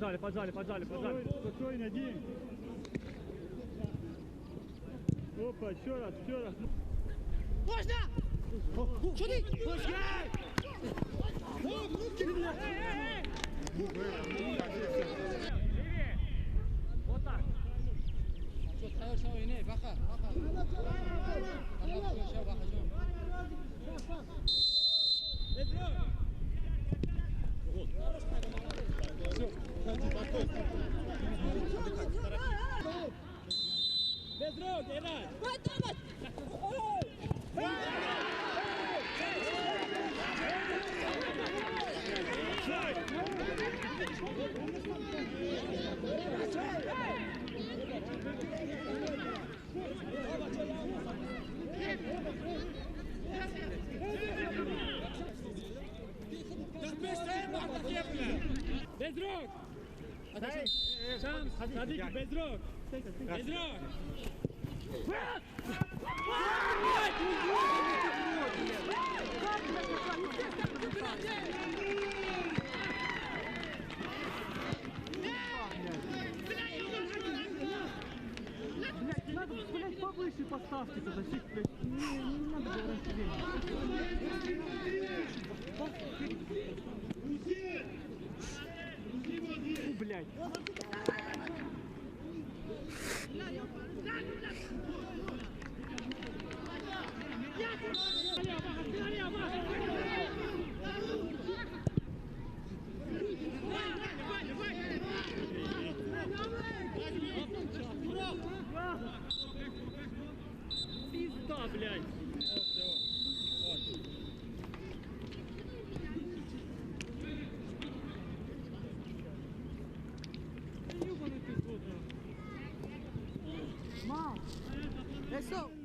Поджали. Спокойно, Дим. Опа, еще раз. Можно! Чуди! Вот так. Без рук, Иран! Без рук! Шам, Садик, без рук! Без рук! Блядь, не надо, блядь, повыше поставьте защиту, блядь. Не надо было раньше времени. Блядь. Пизда, блядь. Ебаный ты, мам! Eso!